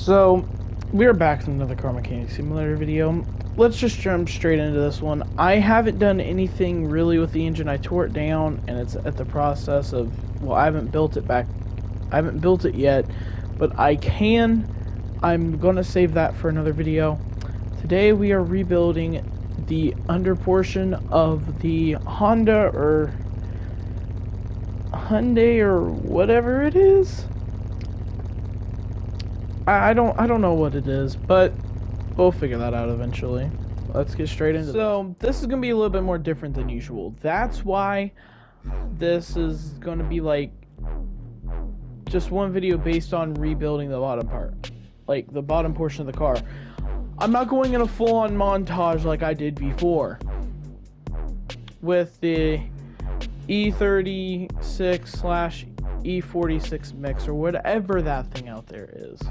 So, we're back to another car mechanic simulator video. Let's just jump straight into this one. I haven't done anything really with the engine. I tore it down, and it's at the process of, well, I haven't built it yet, but I can. I'm gonna save that for another video. Today we are rebuilding the under portion of the Hyundai or whatever it is. I don't know what it is, but we'll figure that out eventually. Let's get straight into this. So this is gonna be a little bit more different than usual. That's why this is gonna be like just one video based on rebuilding the bottom part, like the bottom portion of the car. I'm not going in a full-on montage like I did before with the E36/E46 mix or whatever that thing out there is.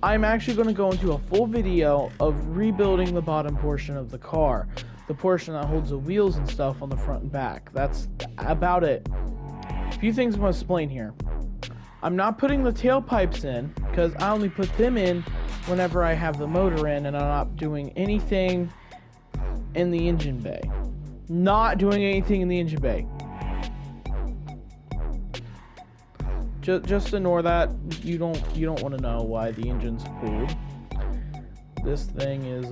I'm actually going to go into a full video of rebuilding the bottom portion of the car, the portion that holds the wheels and stuff on the front and back. That's about it. A few things I'm going to explain here. I'm not putting the tailpipes in because I only put them in whenever I have the motor in, and I'm not doing anything in the engine bay. Not doing anything in the engine bay. Just ignore that. You don't want to know why the engine's cooled. This thing is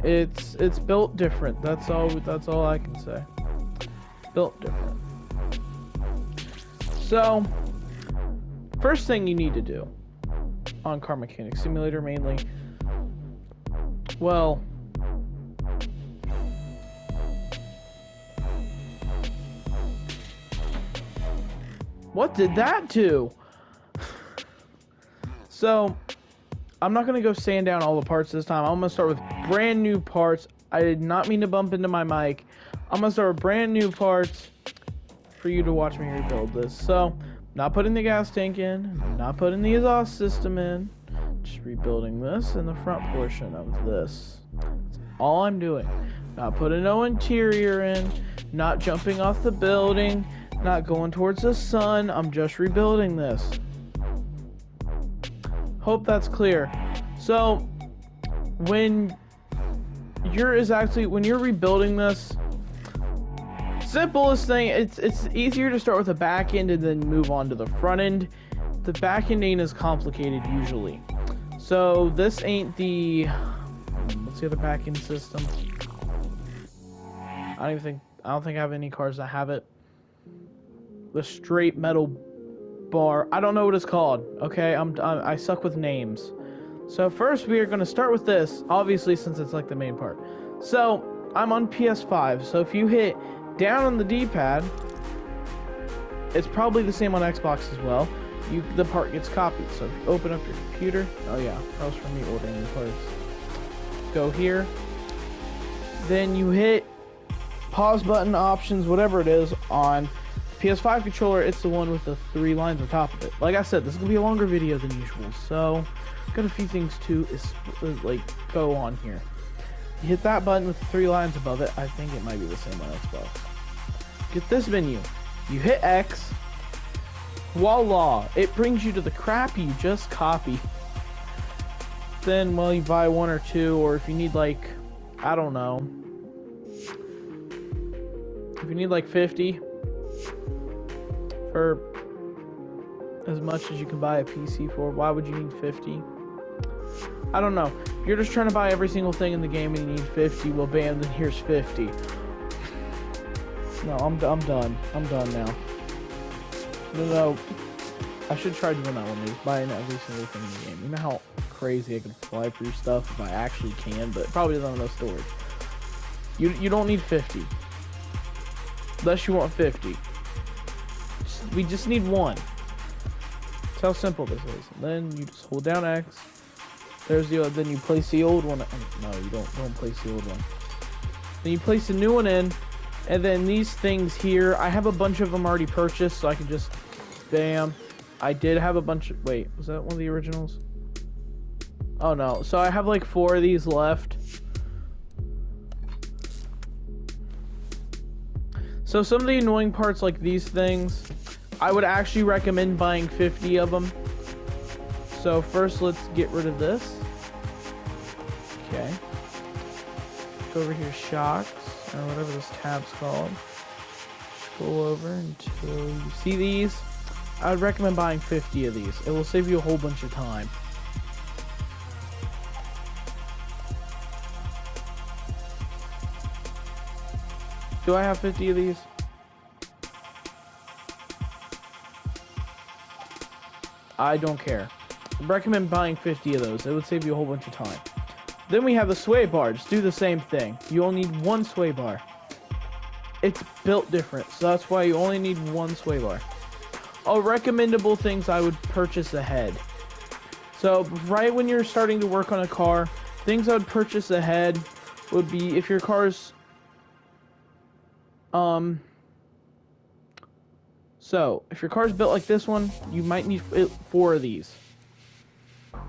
it's built different. That's all I can say. Built different. So, first thing you need to do on Car Mechanic Simulator mainly, well, what did that do? So, I'm not going to go sand down all the parts this time. I'm going to start with brand new parts. I did not mean to bump into my mic. I'm going to start with brand new parts for you to watch me rebuild this. So, not putting the gas tank in, not putting the exhaust system in, just rebuilding this and the front portion of this. That's all I'm doing. Not putting no interior in, not jumping off the building, not going towards the sun. I'm just rebuilding this. Hope that's clear. So when you're rebuilding this, simplest thing, it's easier to start with the back end and then move on to the front end. The back end ain't as complicated usually. So this ain't the, what's the other back end system? I don't think I have any cars that have it. The straight metal bar. I don't know what it's called. Okay, I suck with names. So first we are going to start with this, obviously, since it's like the main part. So I'm on PS5. So if you hit down on the D-pad, it's probably the same on Xbox as well. The part gets copied. So if you open up your computer, oh yeah, that was from me ordering the parts. Go here. Then you hit pause button, options, whatever it is on PS5 controller. It's the one with the 3 lines on top of it. Like I said, this is gonna be a longer video than usual, so got a few things to go on here. You hit that button with the 3 lines above it. I think it might be the same on Xbox. Get this menu. You hit X. Voila! It brings you to the crap you just copied. Then, well, you buy 1 or 2, or if you need like, I don't know, if you need like 50 for as much as you can buy a PC for, why would you need 50? I don't know. If you're just trying to buy every single thing in the game and you need 50, well, bam, then here's 50. No, I'm done. I'm done now. No, I should try doing that one. Buying every single thing in the game. You know how crazy I can fly through stuff if I actually can, but it probably doesn't have enough storage. You don't need 50. Unless you want 50. We just need 1. That's how simple this is. And then you just hold down X. There's the then you place the old one. No, you don't place the old one. Then you place the new one in, and then these things here, I have a bunch of them already purchased, so I can just bam. I did have a bunch of, wait, was that one of the originals? Oh no, so I have like 4 of these left. So some of the annoying parts like these things, I would actually recommend buying 50 of them So first, let's get rid of this. Okay. Go over here, shocks, or whatever this tab's called. Scroll over until you see these. I would recommend buying 50 of these. It will save you a whole bunch of time. Do I have 50 of these? I don't care. I recommend buying 50 of those. It would save you a whole bunch of time. Then we have the sway bar. Just do the same thing. You only need one sway bar. It's built different, so that's why you only need one sway bar. All recommendable things I would purchase ahead. So right when you're starting to work on a car, things I would purchase ahead would be if your car's so if your car's built like this one, you might need 4 of these. If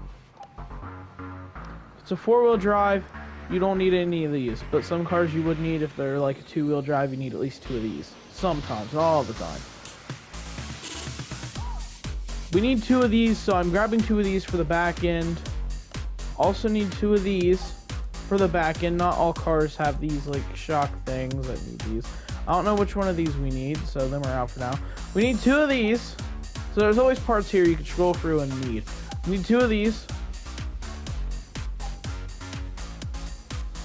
it's a 4-wheel drive, you don't need any of these, but some cars you would need. If they're like a 2-wheel drive, you need at least 2 of these. Sometimes, not all the time. We need 2 of these, so I'm grabbing 2 of these for the back end. Also need 2 of these for the back end. Not all cars have these like shock things that need these. I don't know which one of these we need, so them are out for now. We need 2 of these. So there's always parts here you can scroll through and need. We need 2 of these.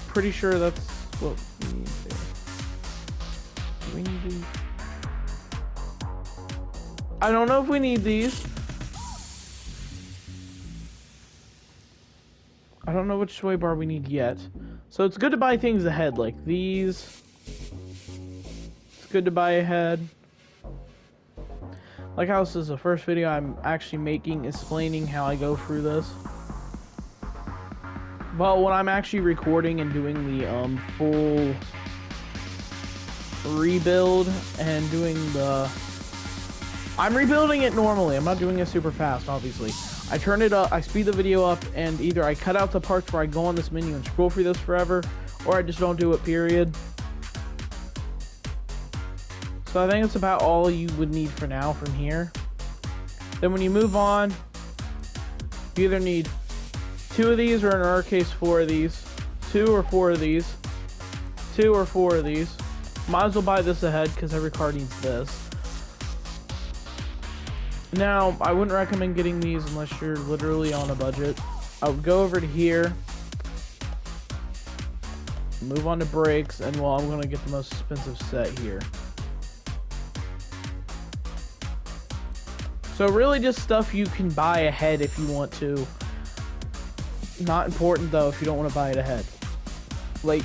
Pretty sure that's what we need there. Do we need these? I don't know if we need these. I don't know which sway bar we need yet. So it's good to buy things ahead, like these. It's good to buy ahead. Like how this is the first video I'm actually making explaining how I go through this. Well, when I'm actually recording and doing the full rebuild and doing the... I'm rebuilding it normally. I'm not doing it super fast, obviously. I turn it up, I speed the video up, and either I cut out the parts where I go on this menu and scroll through this forever, or I just don't do it, period. So I think it's about all you would need for now from here. Then when you move on, you either need 2 of these, or in our case 4 of these, 2 or 4 of these, 2 or 4 of these. Might as well buy this ahead because every car needs this. Now, I wouldn't recommend getting these unless you're literally on a budget. I would go over to here, move on to brakes, and well, I'm going to get the most expensive set here. So really just stuff you can buy ahead if you want to. Not important though if you don't want to buy it ahead. Like,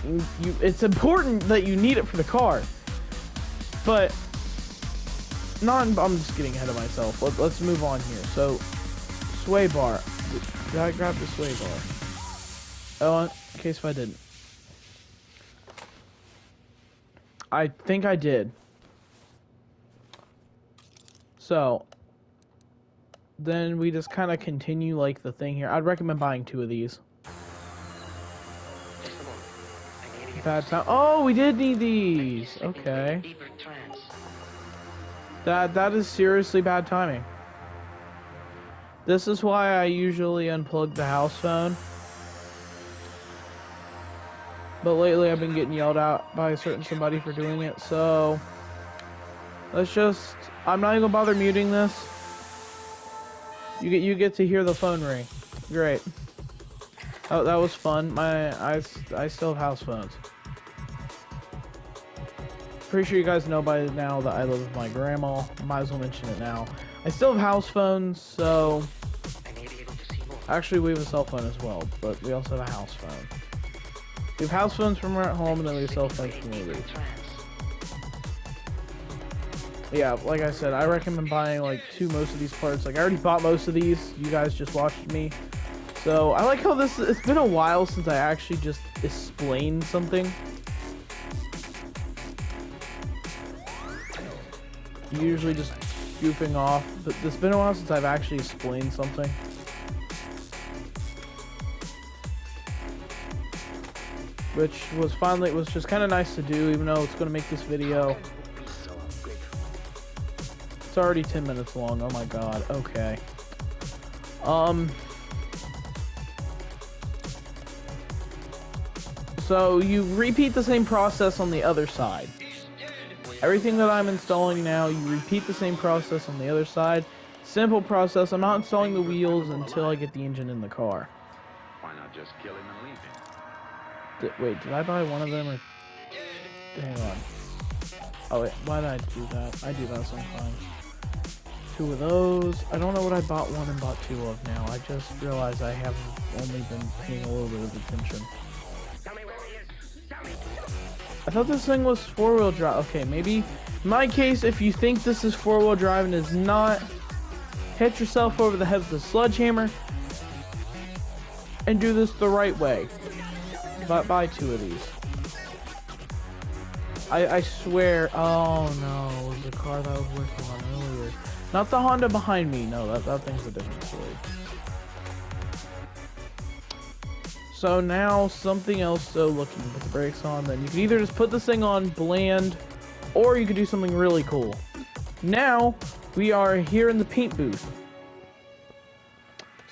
it's important that you need it for the car. But I'm just getting ahead of myself. Let's move on here. So, sway bar. Did I grab the sway bar? Oh, in case if I didn't. I think I did. So, then we just kind of continue like the thing here. I'd recommend buying 2 of these. Bad time. Oh, we did need these. Okay. That is seriously bad timing. This is why I usually unplug the house phone. But lately I've been getting yelled at by a certain somebody for doing it, so let's just... I'm not even gonna bother muting this. You get to hear the phone ring. Great. Oh, that was fun. I still have house phones. Pretty sure you guys know by now that I live with my grandma. Might as well mention it now. I still have house phones, so... Actually, we have a cell phone as well, but we also have a house phone. We have house phones from at home, and then we have cell phones from where we live. Yeah, like I said, I recommend buying like most of these parts. Like I already bought most of these. You guys just watched me. So I like how this, it's been a while since I actually just explained something. Usually just goofing off, but it's been a while since I've actually explained something. Which was finally, it was just kind of nice to do, even though it's going to make this video. It's already 10 minutes long, oh my god, okay. So you repeat the same process on the other side. Everything that I'm installing now, you repeat the same process on the other side. Simple process. I'm not installing the wheels until I get the engine in the car. Why not just kill him and leave him? Wait, did I buy one of them or... Hang on. Oh wait, why did I do that? I do that sometimes. 2 of those. I don't know what I bought 1 and bought 2 of now. I just realized I have only been paying a little bit of attention. I thought this thing was 4-wheel drive. Okay, maybe in my case, if you think this is 4-wheel drive and is not, hit yourself over the head with a sledgehammer and do this the right way. Buy 2 of these. I swear. Oh no, it was the car that I was working on earlier. Not the Honda behind me. No, that thing's a different story. So now something else. So look, you can put the brakes on. Then you can either just put this thing on bland, or you could do something really cool. Now we are here in the paint booth.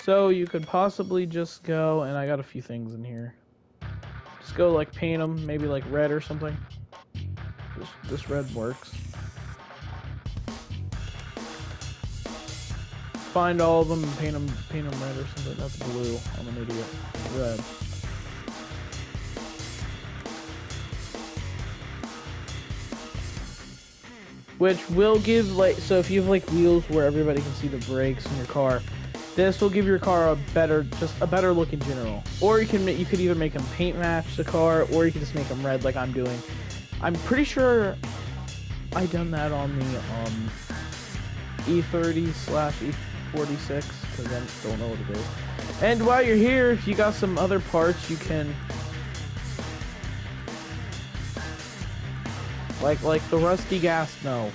So you could possibly just go, and I got a few things in here. Just go like paint them, maybe like red or something. This red works. Find all of them and paint them red or something. That's blue. I'm an idiot. Red. Which will give, like, so if you have like wheels where everybody can see the brakes in your car, this will give your car just a better look in general. Or you could either make them paint match the car, or you can just make them red like I'm doing. I'm pretty sure I done that on the E30/E46 because I don't know what it is. And while you're here, if you got some other parts, you can like the rusty gas. No,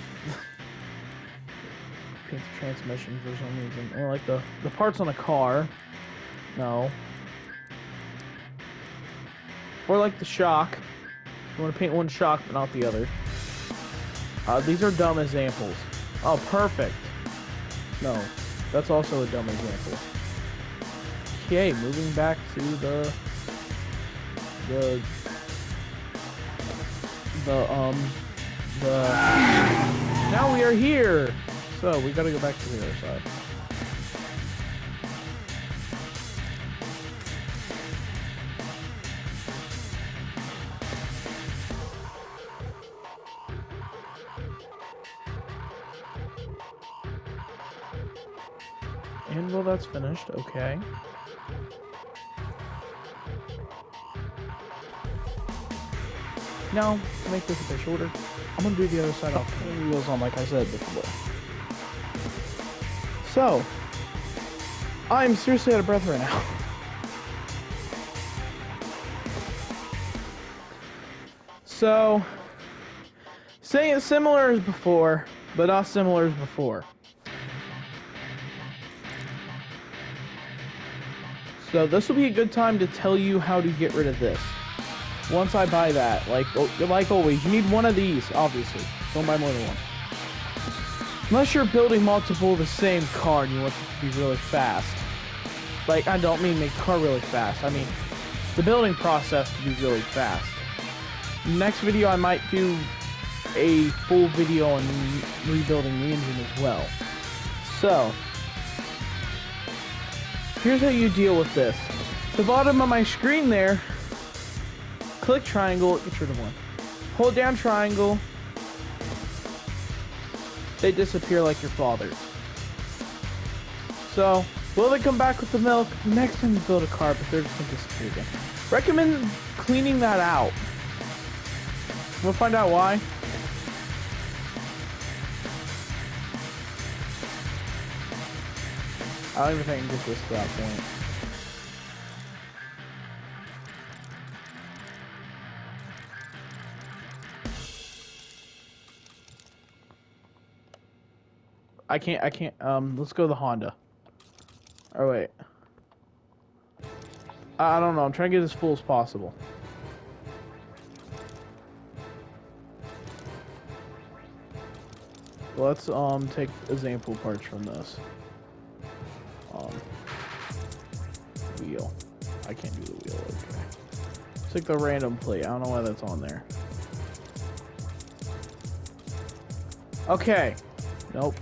paint the transmission for some reason, or like the parts on a car. No, or like the shock. You want to paint one shock, but not the other. These are dumb examples. Oh, perfect. No, that's also a dumb example. Okay, moving back to the now we are here. So we gotta go back to the other side. And well, that's finished. Okay. Now, to make this a bit shorter, I'm gonna do the other side off the wheels on, like I said before. So, I'm seriously out of breath right now. So, say it's similar as before, but not similar as before. So this will be a good time to tell you how to get rid of this. Once I buy that, like always, you need one of these, obviously. Don't buy more than one. Unless you're building multiple of the same car and you want it to be really fast. Like, I don't mean make the car really fast. I mean, the building process to be really fast. Next video, I might do a full video on rebuilding the engine as well. So, here's how you deal with this. The bottom of my screen there, click triangle, get rid of one. Hold down triangle. They disappear like your father. So, will they come back with the milk? Next time you build a car, but they're just gonna disappear again. Recommend cleaning that out. We'll find out why. I don't even think I can get this to that point. I can't, let's go to the Honda. Oh, wait. I don't know, I'm trying to get as full as possible. Let's, take example parts from this. Wheel. I can't do the wheel. Okay. It's like the random plate. I don't know why that's on there. Okay. Nope.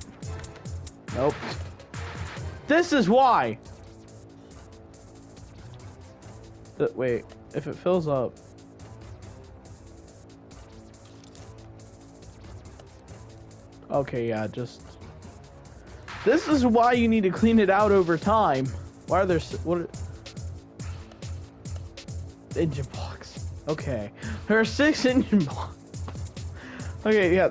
Nope. This is why. Wait. If it fills up. Okay, yeah, just... This is why you need to clean it out over time. Why are there... Engine blocks. Okay. There are 6 engine blocks. Okay, yeah.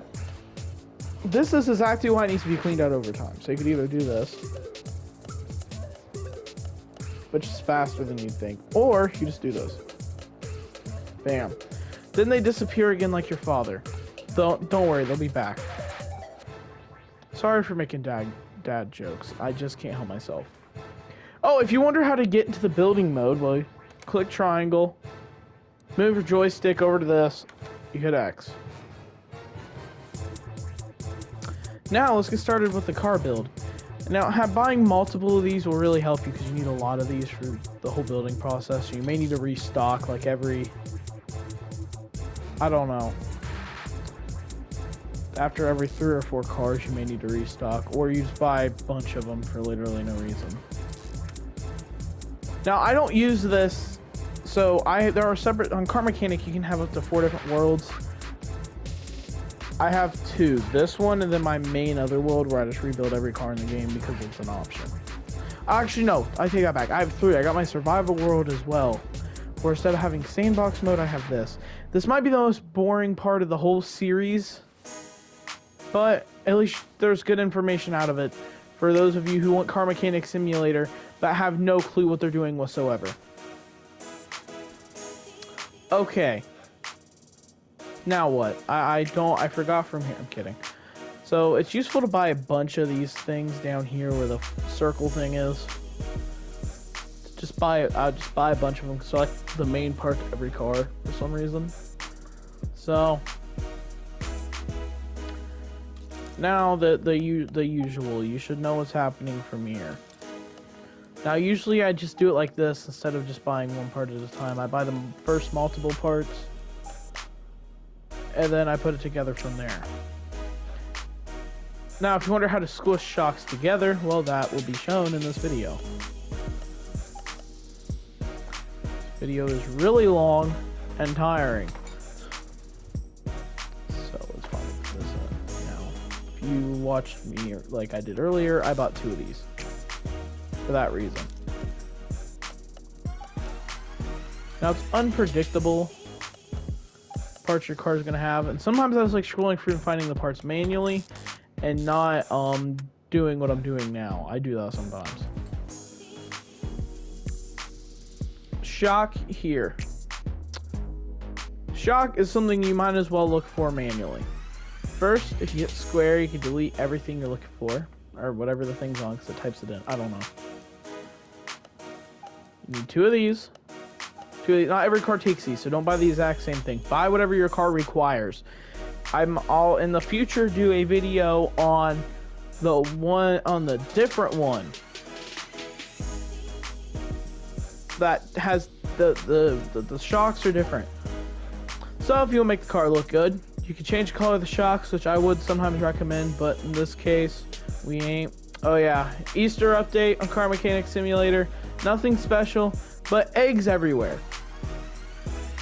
This is exactly why it needs to be cleaned out over time. So you could either do this, which is faster than you'd think, or you just do this. Bam. Then they disappear again like your father. Don't worry, they'll be back. Sorry for making dad jokes. I just can't help myself. Oh, if you wonder how to get into the building mode, well, click triangle, move your joystick over to this, you hit X. Now let's get started with the car build. Now buying multiple of these will really help you because you need a lot of these for the whole building process. So you may need to restock like every, I don't know, after every 3 or 4 cars you may need to restock, or you just buy a bunch of them for literally no reason. Now I don't use this, so there are separate, on Car Mechanic you can have up to 4 different worlds. I have 2, this one and then my main other world where I just rebuild every car in the game because it's an option. Actually no, I take that back, I have 3. I got my survival world as well, where instead of having sandbox mode I have this. This might be the most boring part of the whole series, but at least there's good information out of it for those of you who want Car Mechanic Simulator but have no clue what they're doing whatsoever. Okay. Now what? I forgot from here. I'm kidding. So it's useful to buy a bunch of these things down here where the circle thing is. I'll just buy a bunch of them. Select the main part of every car for some reason. So now the usual. You should know what's happening from here. Now usually I just do it like this instead of just buying one part at a time. I buy the first multiple parts, and then I put it together from there. Now, if you wonder how to squish shocks together, well, that will be shown in this video. This video is really long and tiring. So, let's probably put this in. Now, if you watched me like I did earlier, I bought 2 of these. For that reason. Now, it's unpredictable parts your car is going to have, and sometimes I was like scrolling through and finding the parts manually and not doing what I'm doing now. I do that sometimes. Shock here. Shock is something you might as well look for manually. First, if you hit square, you can delete everything you're looking for, or whatever the thing's on, because it types it in. I don't know. You need 2 of these. 2 of these. Not every car takes these, so don't buy the exact same thing. Buy whatever your car requires. I'll in the future do a video on the different one that has the shocks are different. So if you want to make the car look good, you can change the color of the shocks, which I would sometimes recommend, but in this case we ain't. Oh yeah, Easter update on Car Mechanic Simulator. Nothing special, but eggs everywhere.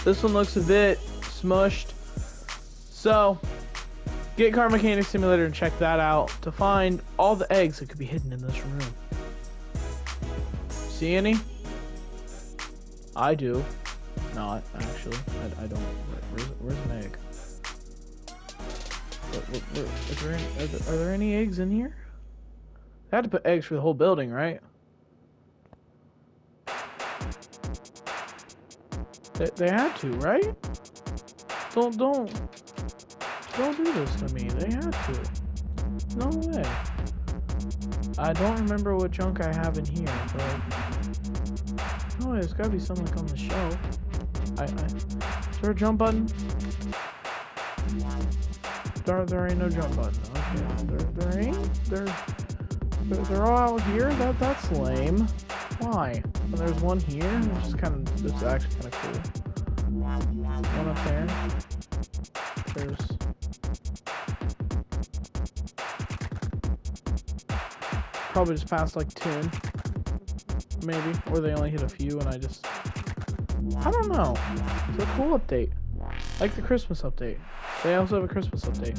This one looks a bit smushed. So, get Car Mechanic Simulator and check that out to find all the eggs that could be hidden in this room. See any? I do. Not, actually. I don't. Where's an egg? Are there any eggs in here? I had to put eggs for the whole building, right? They had to, right? Don't do this to me. They had to. No way. I don't remember what junk I have in here, but no, there's gotta be something like on the shelf. Is there a jump button? There ain't no jump button. Okay, there ain't. They're all out here. That's lame. Why? And there's one here, which is kind of, it's actually kind of cool. One up there. There's... Probably just passed like 10. Maybe. Or they only hit a few and I just... I don't know. It's a cool update. Like the Christmas update. They also have a Christmas update.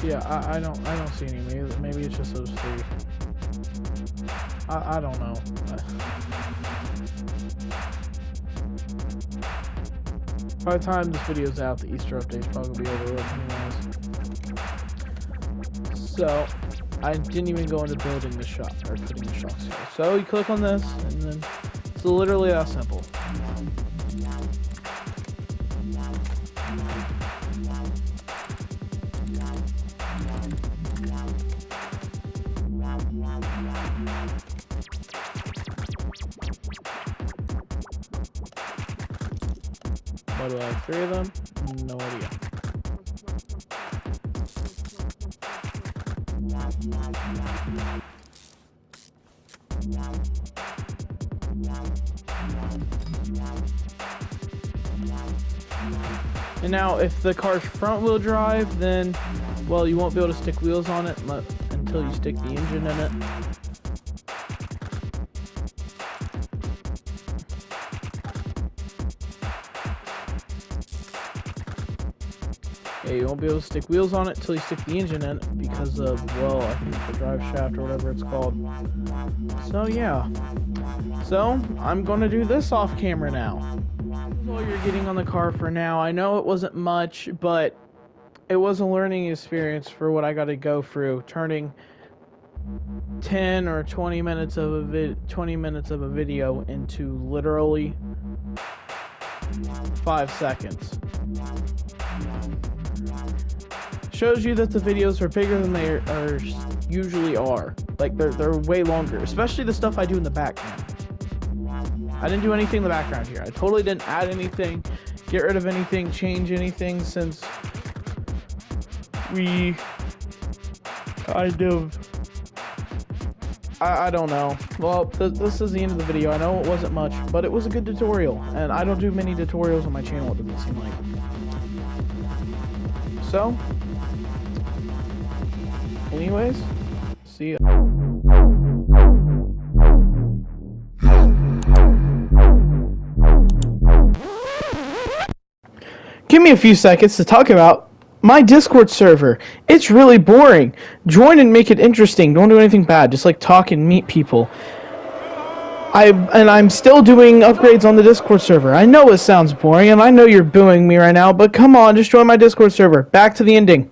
Yeah, I don't see any. Maybe it's just those three. I don't know. By the time this video's out, the Easter update's probably over with anyways. So, I didn't even go into building the shop, or putting the shocks here. So, you click on this, and then it's literally that simple. Why do I have 3 of them? No idea. And now, if the car's front wheel drive, then, well, you won't be able to stick wheels on it until you stick the engine in it. Yeah, you won't be able to stick wheels on it until you stick the engine in it because of, well, I think the drive shaft or whatever it's called. So, yeah. So, I'm going to do this off camera now. That's all you're getting on the car for now. I know it wasn't much, but it was a learning experience for what I got to go through. Turning 10 or 20 minutes of a video into literally 5 seconds. Shows you that the videos are bigger than they are usually are. Like they're way longer, especially the stuff I do in the background. I didn't do anything in the background here. I totally didn't add anything, get rid of anything, change anything since we kind of, I don't know. Well, this is the end of the video. I know it wasn't much, but it was a good tutorial, and I don't do many tutorials on my channel, it doesn't seem like. So, anyways, see ya. Give me a few seconds to talk about my Discord server. It's really boring. Join and make it interesting. Don't do anything bad. Just like talk and meet people. I'm still doing upgrades on the Discord server. I know it sounds boring and I know you're booing me right now, but come on, just join my Discord server. Back to the ending.